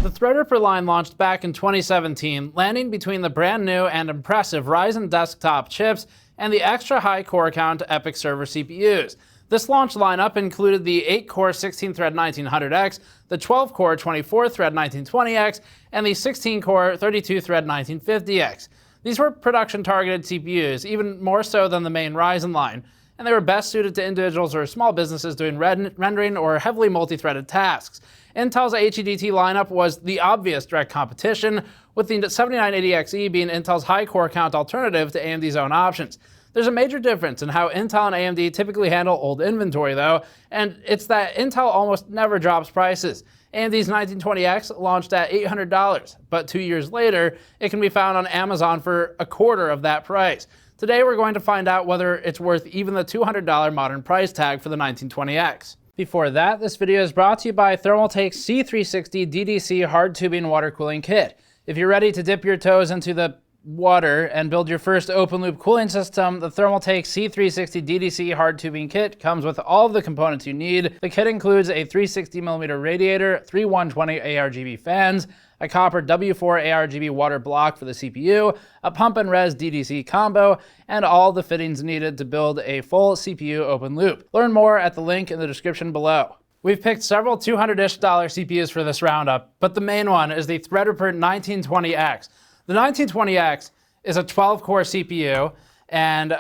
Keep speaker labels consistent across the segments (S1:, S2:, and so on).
S1: The Threadripper line launched back in 2017, landing between the brand new and impressive Ryzen desktop chips and the extra high core count EPYC server CPUs. This launch lineup included the 8-core 16-thread 1900X, the 12-core 24-thread 1920X, and the 16-core 32-thread 1950X. These were production-targeted CPUs, even more so than the main Ryzen line, and they were best suited to individuals or small businesses doing rendering or heavily multi-threaded tasks. Intel's HEDT lineup was the obvious direct competition, with the 7980XE being Intel's high core count alternative to AMD's own options. There's a major difference in how Intel and AMD typically handle old inventory though, and it's that Intel almost never drops prices. AMD's 1920X launched at $800, but 2 years later, it can be found on Amazon for a quarter of that price. Today we're going to find out whether it's worth even the $200 modern price tag for the 1920X. Before that, this video is brought to you by Thermaltake's C360 DDC hard tubing water cooling kit. If you're ready to dip your toes into the water and build your first open loop cooling system, the Thermaltake C360 DDC hard tubing kit comes with all of the components you need. The kit includes a 360mm radiator, 3 120 ARGB fans, a copper W4 ARGB water block for the CPU, a pump and res DDC combo, and all the fittings needed to build a full CPU open loop. Learn more at the link in the description below. We've picked several $200-ish CPUs for this roundup, but the main one is the Threadripper 1920X. The 1920X is a 12-core CPU, and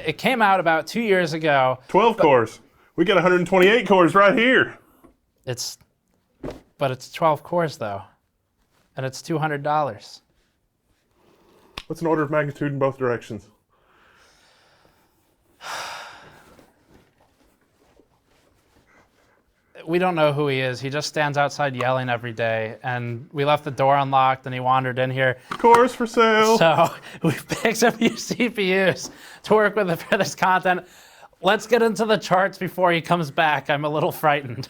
S1: it came out about 2 years ago.
S2: 12 cores. We got 128 cores right here.
S1: But it's 12 cores though, and it's $200.
S2: What's an order of magnitude in both directions?
S1: We don't know who he is. He just stands outside yelling every day, and we left the door unlocked and he wandered in here.
S2: Cores for sale.
S1: So we've picked some new CPUs to work with for this content. Let's get into the charts before he comes back. I'm a little frightened.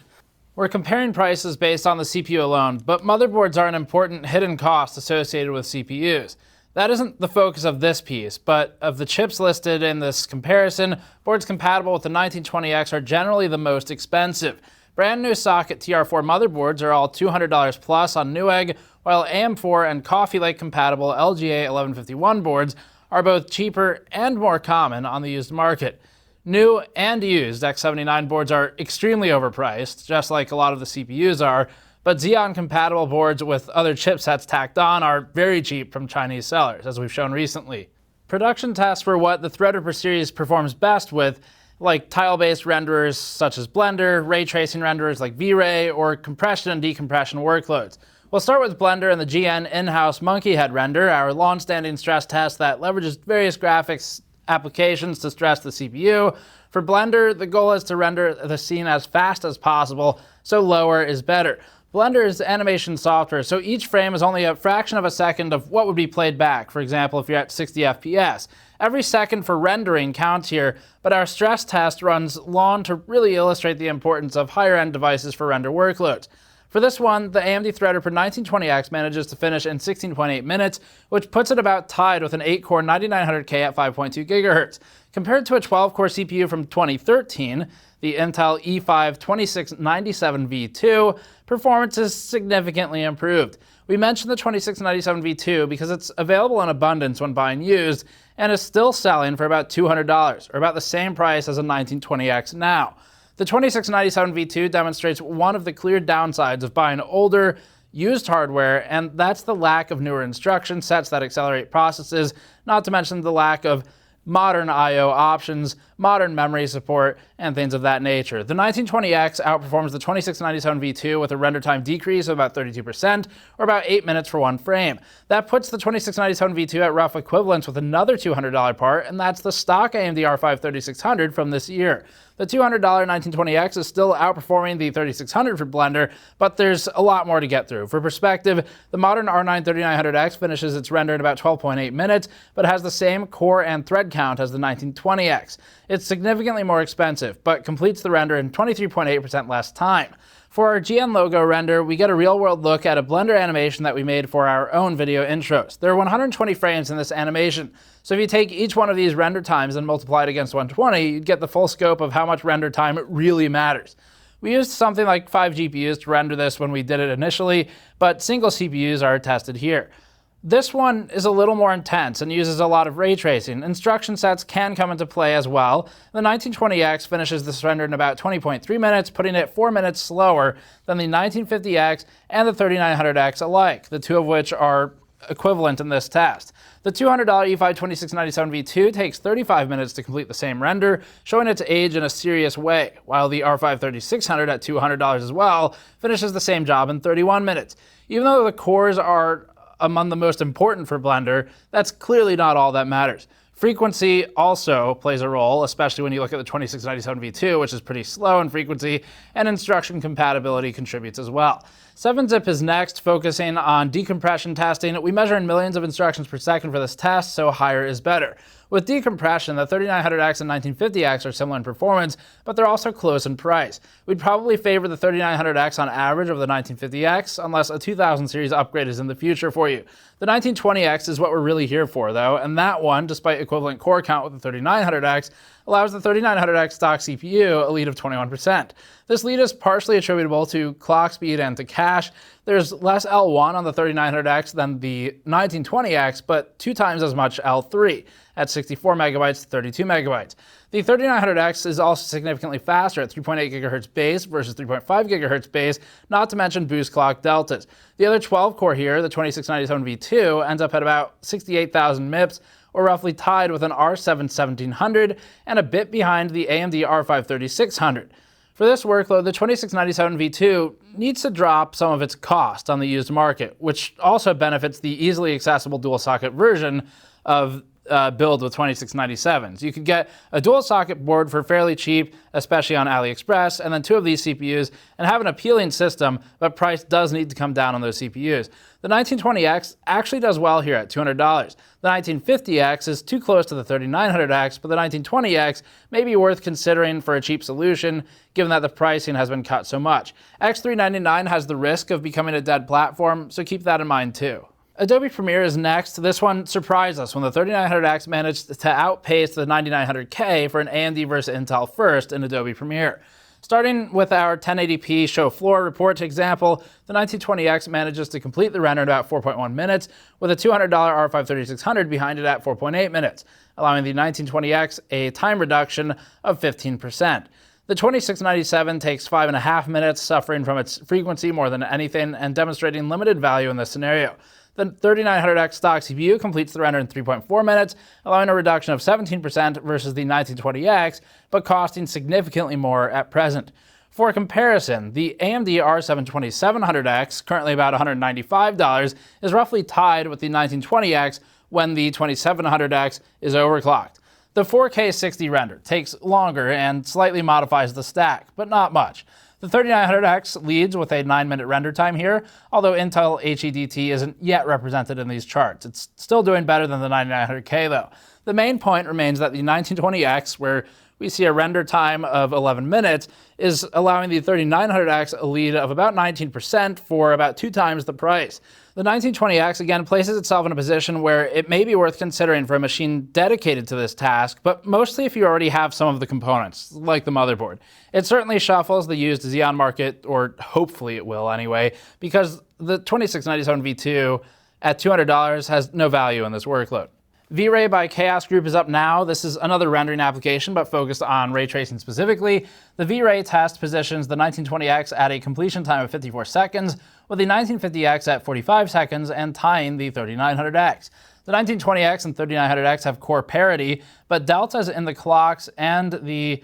S1: We're comparing prices based on the CPU alone, but motherboards are an important hidden cost associated with CPUs. That isn't the focus of this piece, but of the chips listed in this comparison, boards compatible with the 1920X are generally the most expensive. Brand new socket TR4 motherboards are all $200 plus on Newegg, while AM4 and Coffee Lake compatible LGA 1151 boards are both cheaper and more common on the used market. New and used X79 boards are extremely overpriced, just like a lot of the CPUs are, but Xeon compatible boards with other chipsets tacked on are very cheap from Chinese sellers, as we've shown recently. Production tests for what the Threadripper series performs best with, like tile-based renderers such as Blender, ray tracing renderers like V-Ray, or compression and decompression workloads. We'll start with Blender and the GN in-house Monkey Head render, our long-standing stress test that leverages various graphics applications to stress the CPU. For Blender, the goal is to render the scene as fast as possible, so lower is better. Blender is animation software, so each frame is only a fraction of a second of what would be played back, for example, if you're at 60 FPS. Every second for rendering counts here, but our stress test runs long to really illustrate the importance of higher-end devices for render workloads. For this one, the AMD Threadripper 1920X manages to finish in 16.8 minutes, which puts it about tied with an 8-core 9900K at 5.2 GHz. Compared to a 12-core CPU from 2013, the Intel E5 2697V2, performance is significantly improved. We mentioned the 2697V2 because it's available in abundance when buying used, and is still selling for about $200, or about the same price as a 1920X now. The 2697V2 demonstrates one of the clear downsides of buying older, used hardware, and that's the lack of newer instruction sets that accelerate processes, not to mention the lack of modern I/O options, modern memory support, and things of that nature. The 1920X outperforms the 2697V2 with a render time decrease of about 32%, or about 8 minutes for one frame. That puts the 2697V2 at rough equivalence with another $200 part, and that's the stock AMD R5 3600 from this year. The $200 1920X is still outperforming the 3600 for Blender, but there's a lot more to get through. For perspective, the modern R9 3900X finishes its render in about 12.8 minutes, but has the same core and thread count as the 1920X. It's significantly more expensive, but completes the render in 23.8% less time. For our GN logo render, we get a real-world look at a Blender animation that we made for our own video intros. There are 120 frames in this animation, so if you take each one of these render times and multiply it against 120, you'd get the full scope of how much render time really matters. We used something like 5 GPUs to render this when we did it initially, but single CPUs are tested here. This one is a little more intense and uses a lot of ray tracing. Instruction sets can come into play as well. The 1920X finishes this render in about 20.3 minutes, putting it 4 minutes slower than the 1950X and the 3900X alike, the two of which are equivalent in this test. The $200 E5 2697 V2 takes 35 minutes to complete the same render, showing its age in a serious way, while the R5 3600 at $200 as well finishes the same job in 31 minutes. Even though the cores are among the most important for Blender, that's clearly not all that matters. Frequency also plays a role, especially when you look at the 2697 V2, which is pretty slow in frequency, and instruction compatibility contributes as well. 7-zip is next, focusing on decompression testing. We measure in millions of instructions per second for this test, so higher is better. With decompression, the 3900X and 1950X are similar in performance, but they're also close in price. We'd probably favor the 3900X on average over the 1950X, unless a 2000 series upgrade is in the future for you. The 1920X is what we're really here for, though, and that one, despite equivalent core count with the 3900X, allows the 3900X stock CPU a lead of 21%. This lead is partially attributable to clock speed and to cache. There's less L1 on the 3900X than the 1920X, but 2 times as much L3 at 64 megabytes to 32 megabytes. The 3900X is also significantly faster at 3.8 gigahertz base versus 3.5 gigahertz base, not to mention boost clock deltas. The other 12 core here, the 2697 V2, ends up at about 68,000 MIPS, or roughly tied with an R7 1700 and a bit behind the AMD R5 3600. For this workload, the 2697 V2 needs to drop some of its cost on the used market, which also benefits the easily accessible dual socket version of build with 2697s. You could get a dual socket board for fairly cheap, especially on AliExpress, and then 2 of these CPUs and have an appealing system, but price does need to come down on those CPUs. The 1920X actually does well here at $200. The 1950X is too close to the 3900X, but the 1920X may be worth considering for a cheap solution, given that the pricing has been cut so much. X399 has the risk of becoming a dead platform, so keep that in mind too. Adobe Premiere is next. This one surprised us when the 3900X managed to outpace the 9900K for an AMD versus Intel first in Adobe Premiere. Starting with our 1080p show floor report example, the 1920X manages to complete the render in about 4.1 minutes, with a $200 R5 3600 behind it at 4.8 minutes, allowing the 1920X a time reduction of 15%. The 2697 takes 5.5 minutes, suffering from its frequency more than anything and demonstrating limited value in this scenario. The 3900X stock CPU completes the render in 3.4 minutes, allowing a reduction of 17% versus the 1920X, but costing significantly more at present. For comparison, the AMD R7 2700X, currently about $195, is roughly tied with the 1920X when the 2700X is overclocked. The 4K 60 render takes longer and slightly modifies the stack, but not much. The 3900X leads with a 9-minute render time here, although Intel HEDT isn't yet represented in these charts. It's still doing better than the 9900K though. The main point remains that the 1920X, where we see a render time of 11 minutes, is allowing the 3900X a lead of about 19% for about 2 times the price. The 1920X again places itself in a position where it may be worth considering for a machine dedicated to this task, but mostly if you already have some of the components, like the motherboard. It certainly shuffles the used Xeon market, or hopefully it will anyway, because the 2697 V2 at $200 has no value in this workload. V-Ray by Chaos Group is up now. This is another rendering application, but focused on ray tracing specifically. The V-Ray test positions the 1920X at a completion time of 54 seconds, with the 1950X at 45 seconds, and tying the 3900X. The 1920X and 3900X have core parity, but deltas in the clocks and the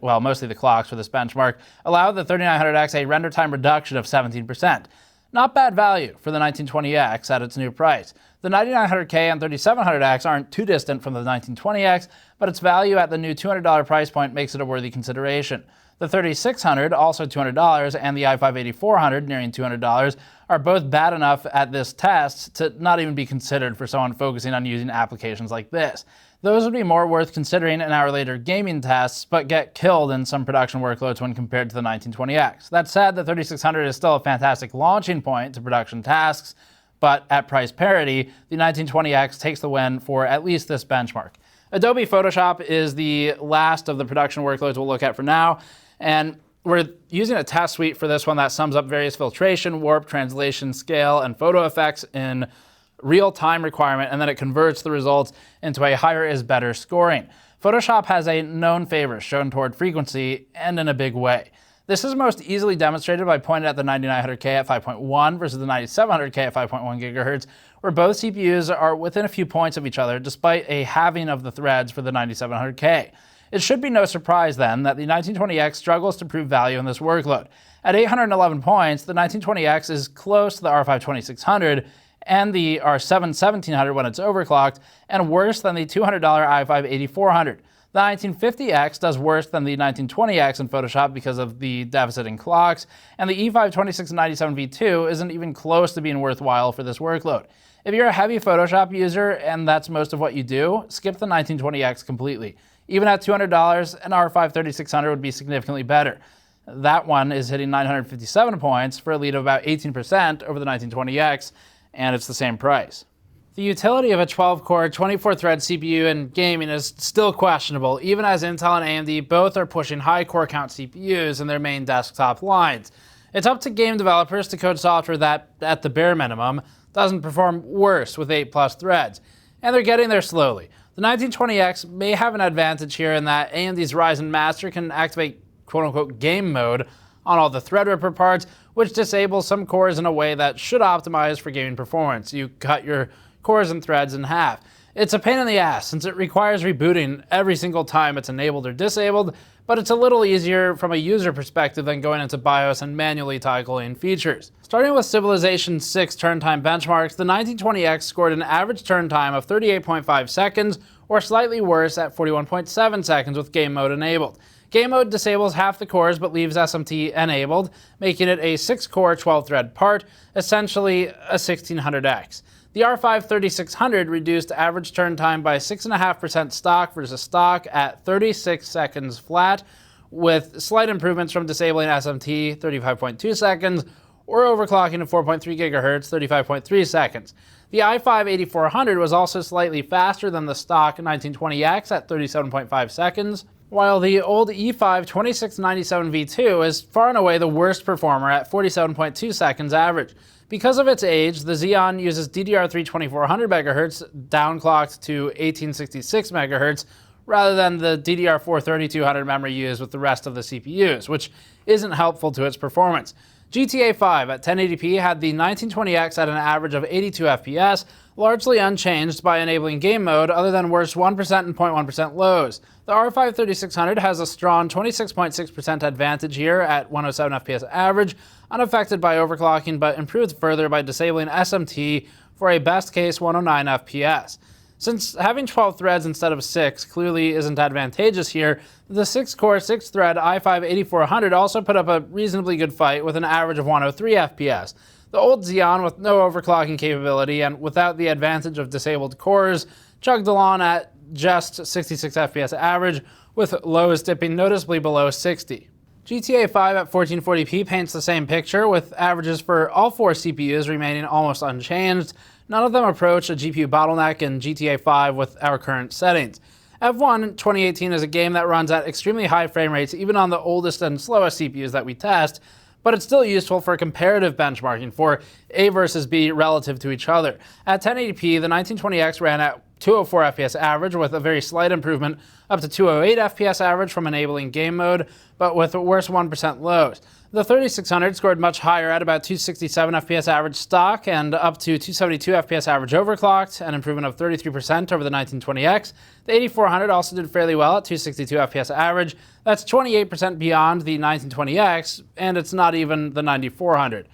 S1: mostly the clocks for this benchmark, allow the 3900X a render time reduction of 17%. Not bad value for the 1920X at its new price. The 9900K and 3700X aren't too distant from the 1920X, but its value at the new $200 price point makes it a worthy consideration. The 3600, also $200, and the i5-8400, nearing $200, are both bad enough at this test to not even be considered for someone focusing on using applications like this. Those would be more worth considering in our later gaming tests, but get killed in some production workloads when compared to the 1920X. That said, the 3600 is still a fantastic launching point to production tasks, but at price parity, the 1920X takes the win for at least this benchmark. Adobe Photoshop is the last of the production workloads we'll look at for now, and We're using a test suite for this one that sums up various filtration, warp, translation, scale, and photo effects in real-time requirement, and then it converts the results into a higher is better scoring. Photoshop has a known favor shown toward frequency, and in a big way. This is most easily demonstrated by pointing at the 9900K at 5.1 versus the 9700K at 5.1 GHz, where both CPUs are within a few points of each other, despite a halving of the threads for the 9700K. It should be no surprise then that the 1920X struggles to prove value in this workload. At 811 points, the 1920X is close to the R5 2600 and the R7 1700 when it's overclocked, and worse than the $200 i5 8400. The 1950X does worse than the 1920X in Photoshop because of the deficit in clocks, and the E5 2697 V2 isn't even close to being worthwhile for this workload. If you're a heavy Photoshop user and that's most of what you do, skip the 1920X completely. Even at $200, an R5 3600 would be significantly better. That one is hitting 957 points for a lead of about 18% over the 1920X, and it's the same price. The utility of a 12-core, 24-thread CPU in gaming is still questionable, even as Intel and AMD both are pushing high core count CPUs in their main desktop lines. It's up to game developers to code software that, at the bare minimum, doesn't perform worse with 8+ threads, and they're getting there slowly. The 1920X may have an advantage here in that AMD's Ryzen Master can activate quote-unquote game mode on all the Threadripper parts, which disables some cores in a way that should optimize for gaming performance. You cut your cores and threads in half. It's a pain in the ass since it requires rebooting every single time it's enabled or disabled, but it's a little easier from a user perspective than going into BIOS and manually toggling features. Starting with Civilization 6 turn time benchmarks, the 1920X scored an average turn time of 38.5 seconds, or slightly worse at 41.7 seconds with game mode enabled. Game mode disables half the cores but leaves SMT enabled, making it a 6-core, 12-thread part, essentially a 1600X. The R5 3600 reduced average turn time by 6.5% stock versus stock at 36 seconds flat, with slight improvements from disabling SMT 35.2 seconds or overclocking to 4.3 GHz 35.3 seconds. The i5 8400 was also slightly faster than the stock 1920X at 37.5 seconds, while the old E5 2697 V2 is far and away the worst performer at 47.2 seconds average. Because of its age, the Xeon uses DDR3 2400 MHz downclocked to 1866 MHz rather than the DDR4 3200 memory used with the rest of the CPUs, which isn't helpful to its performance. GTA 5 at 1080p had the 1920X at an average of 82 FPS, largely unchanged by enabling game mode other than worse 1% and 0.1% lows. The R5 3600 has a strong 26.6% advantage here at 107 FPS average, unaffected by overclocking but improved further by disabling SMT for a best case 109 FPS. Since having 12 threads instead of 6 clearly isn't advantageous here, the 6-core, 6-thread i5 8400 also put up a reasonably good fight with an average of 103 FPS. The old Xeon, with no overclocking capability and without the advantage of disabled cores, chugged along at just 66 FPS average, with lows dipping noticeably below 60. GTA 5 at 1440p paints the same picture, with averages for all 4 CPUs remaining almost unchanged. None of them approach a GPU bottleneck in GTA 5 with our current settings. F1 2018 is a game that runs at extremely high frame rates even on the oldest and slowest CPUs that we test, but it's still useful for comparative benchmarking for A versus B relative to each other. At 1080p, the 1920X ran at 204 FPS average with a very slight improvement up to 208 FPS average from enabling game mode, but with worse 1% lows. The 3600 scored much higher at about 267 FPS average stock and up to 272 FPS average overclocked, an improvement of 33% over the 1920X. The 8400 also did fairly well at 262 FPS average. That's 28% beyond the 1920X, and it's not even the 9400.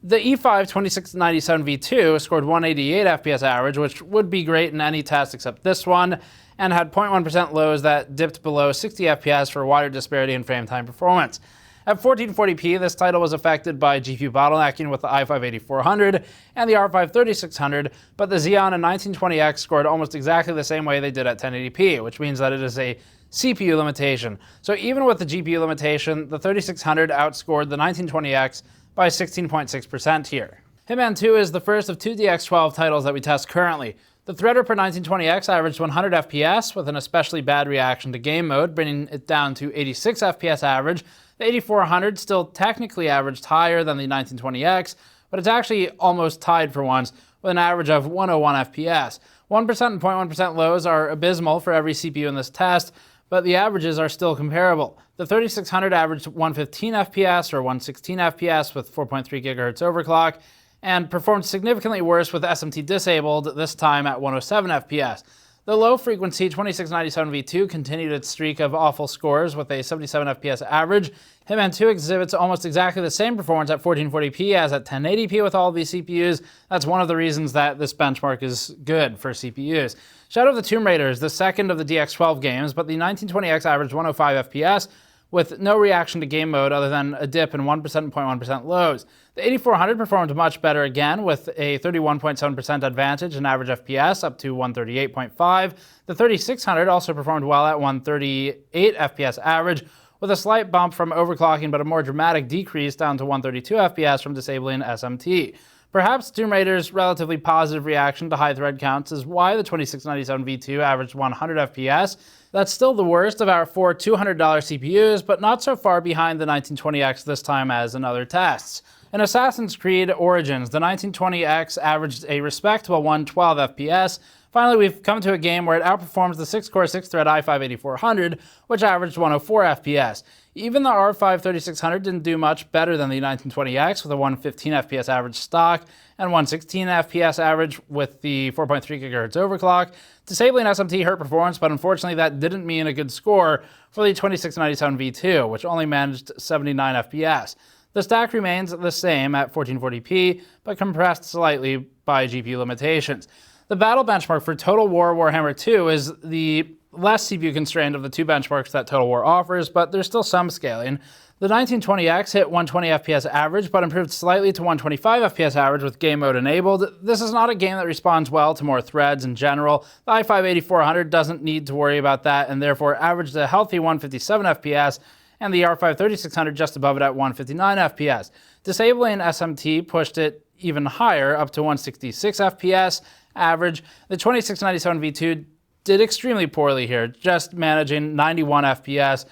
S1: The E5 2697 V2 scored 188 FPS average, which would be great in any test except this one, and had 0.1% lows that dipped below 60 FPS for wider disparity in frame time performance. At 1440p, this title was affected by GPU bottlenecking with the i5 8400 and the R5 3600, but the Xeon and 1920X scored almost exactly the same way they did at 1080p, which means that it is a CPU limitation. So even with the GPU limitation, the 3600 outscored the 1920X by 16.6% here. Hitman 2 is the first of 2 DX12 titles that we test currently. The Threadripper 1920X averaged 100 FPS with an especially bad reaction to game mode, bringing it down to 86 FPS average. The 8400 still technically averaged higher than the 1920X, but it's actually almost tied for once with an average of 101 FPS. 1% and 0.1% lows are abysmal for every CPU in this test, but the averages are still comparable. The 3600 averaged 115 FPS or 116 FPS with 4.3 GHz overclock, and performed significantly worse with SMT disabled, this time at 107 FPS. The low-frequency 2697V2 continued its streak of awful scores with a 77 FPS average. Hitman 2 exhibits almost exactly the same performance at 1440p as at 1080p with all of these CPUs. That's one of the reasons that this benchmark is good for CPUs. Shadow of the Tomb Raider is the second of the DX12 games, but the 1920X averaged 105 FPS with no reaction to game mode other than a dip in 1% and 0.1% lows. The 8400 performed much better again with a 31.7% advantage in average FPS up to 138.5. The 3600 also performed well at 138 FPS average with a slight bump from overclocking but a more dramatic decrease down to 132 FPS from disabling SMT. Perhaps Tomb Raider's relatively positive reaction to high thread counts is why the 2697V2 averaged 100 FPS. That's still the worst of our four $200 CPUs, but not so far behind the 1920X this time as in other tests. In Assassin's Creed Origins, the 1920X averaged a respectable 112 FPS. Finally, we've come to a game where it outperforms the 6-core 6-thread i5-8400, which averaged 104 FPS. Even the R5 3600 didn't do much better than the 1920X with a 115 FPS average stock and 116 FPS average with the 4.3 GHz overclock. Disabling SMT hurt performance, but unfortunately that didn't mean a good score for the 2697V2, which only managed 79 FPS. The stack remains the same at 1440p, but compressed slightly by GPU limitations. The battle benchmark for Total War Warhammer 2 is the less CPU constrained of the two benchmarks that Total War offers, but there's still some scaling. The 1920X hit 120 FPS average, but improved slightly to 125 FPS average with game mode enabled. This is not a game that responds well to more threads in general. The i5-8400 doesn't need to worry about that, and therefore averaged a healthy 157 FPS, and the R5-3600 just above it at 159 FPS. Disabling SMT pushed it even higher, up to 166 FPS average. The 2697V2 did extremely poorly here, just managing 91 FPS.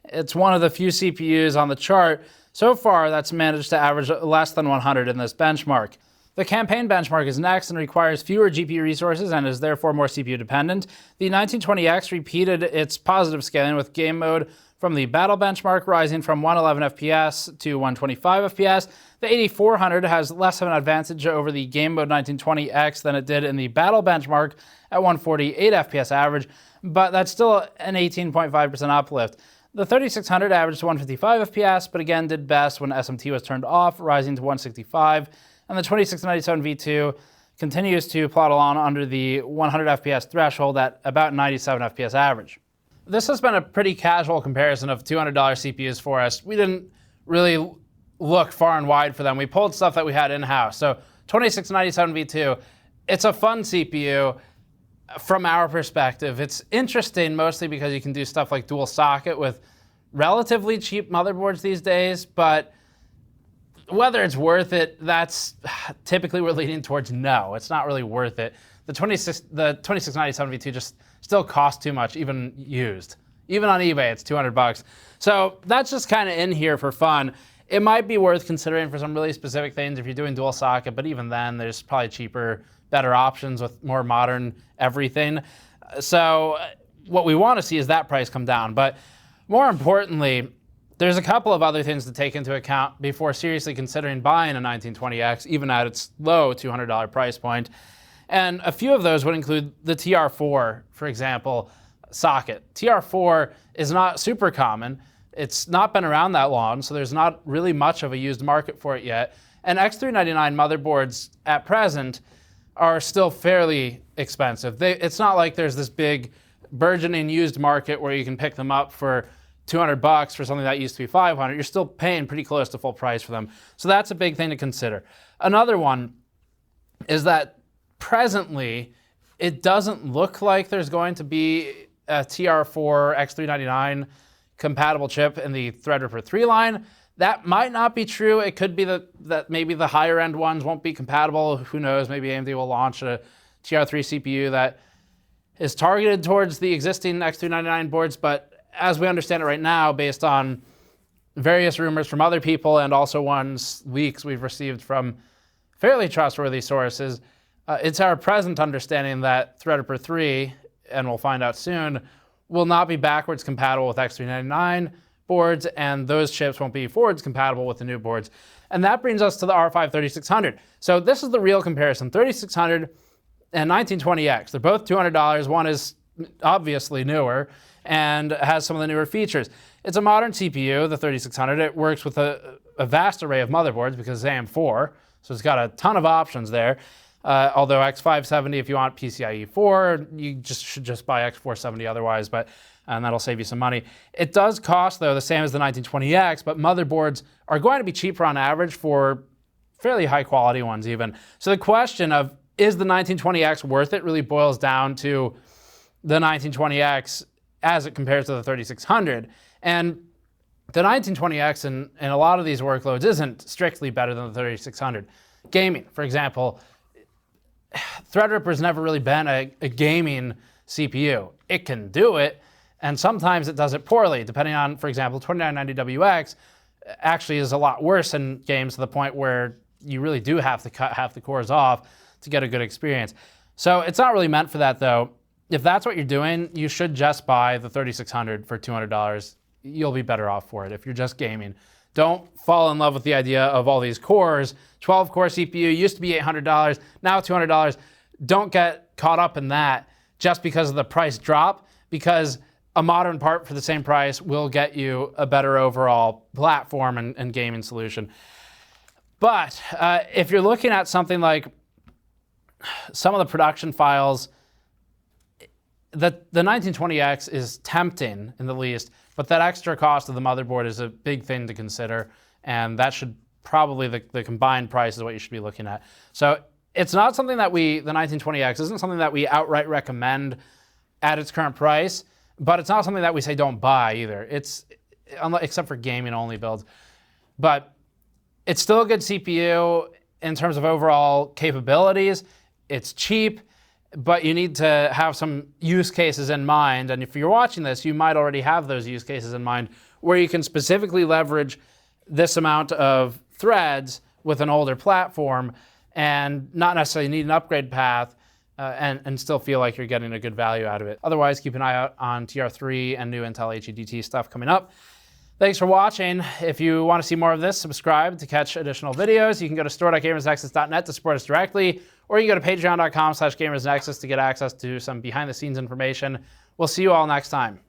S1: It's one of the few CPUs on the chart so far that's managed to average less than 100 in this benchmark. The campaign benchmark is next and requires fewer GPU resources and is therefore more CPU dependent. The 1920X repeated its positive scaling with game mode from the battle benchmark rising from 111 FPS to 125 FPS. The 8400 has less of an advantage over the game mode 1920X than it did in the battle benchmark at 148 FPS average, but that's still an 18.5% uplift. The 3600 averaged 155 FPS, but again did best when SMT was turned off, rising to 165, and the 2697V2 continues to plot along under the 100 FPS threshold at about 97 FPS average. This has been a pretty casual comparison of $200 CPUs for us. We didn't really look far and wide for them. We pulled stuff that we had in-house. So 2697V2, it's a fun CPU from our perspective. It's interesting mostly because you can do stuff like dual socket with relatively cheap motherboards these days, but whether it's worth it, that's typically we're leaning towards no. It's not really worth it. The 2697V2 just still costs too much, even used. Even on eBay, it's 200 bucks. So that's just kind of in here for fun. It might be worth considering for some really specific things if you're doing dual socket, but even then, there's probably cheaper, better options with more modern everything. So what we want to see is that price come down. But more importantly, there's a couple of other things to take into account before seriously considering buying a 1920X, even at its low $200 price point. And a few of those would include the TR4, for example, socket. TR4 is not super common. It's not been around that long, so there's not really much of a used market for it yet. And X399 motherboards at present are still fairly expensive. It's not like there's this big burgeoning used market where you can pick them up for 200 bucks for something that used to be 500. You're still paying pretty close to full price for them. So that's a big thing to consider. Another one is that presently, it doesn't look like there's going to be a TR4 X399 compatible chip in the Threadripper 3 line. That might not be true. It could be that maybe the higher end ones won't be compatible. Who knows? Maybe AMD will launch a TR3 CPU that is targeted towards the existing X299 boards, but as we understand it right now, based on various rumors from other people and also leaks we've received from fairly trustworthy sources, it's our present understanding that Threadripper 3, and we'll find out soon, will not be backwards compatible with X299 boards, and those chips won't be forwards compatible with the new boards. And that brings us to the R5 3600. So this is the real comparison, 3600 and 1920X. They're both $200. One is obviously newer and has some of the newer features. It's a modern CPU, the 3600. It works with a vast array of motherboards because it's AM4, so it's got a ton of options there. Although X570, if you want PCIe 4, you should just buy X470 otherwise, and that'll save you some money. It does cost, though, the same as the 1920X, but motherboards are going to be cheaper on average for fairly high-quality ones even. So the question of, is the 1920X worth it, really boils down to the 1920X as it compares to the 3600. And the 1920X in a lot of these workloads isn't strictly better than the 3600. Gaming, for example, Threadripper's never really been a gaming CPU. It can do it, and sometimes it does it poorly, depending on, for example, 2990WX actually is a lot worse in games to the point where you really do have to cut half the cores off to get a good experience. So it's not really meant for that, though. If that's what you're doing, you should just buy the 3600 for $200. You'll be better off for it if you're just gaming. Don't fall in love with the idea of all these cores. 12-core CPU used to be $800, now $200. Don't get caught up in that just because of the price drop, because a modern part for the same price will get you a better overall platform and gaming solution. But if you're looking at something like some of the production files, the 1920X is tempting in the least, but that extra cost of the motherboard is a big thing to consider, and that should probably, the combined price is what you should be looking at. So it's not something that the 1920X isn't something that we outright recommend at its current price, but it's not something that we say don't buy either. Except for gaming only builds. But it's still a good CPU in terms of overall capabilities. It's cheap, but you need to have some use cases in mind. And if you're watching this, you might already have those use cases in mind where you can specifically leverage this amount of threads with an older platform and not necessarily need an upgrade path and still feel like you're getting a good value out of it. Otherwise, keep an eye out on TR3 and new Intel HEDT stuff coming up. Thanks for watching. If you want to see more of this, subscribe to catch additional videos. You can go to store.gamersnexus.net to support us directly, or you can go to patreon.com/gamersnexus to get access to some behind-the-scenes information. We'll see you all next time.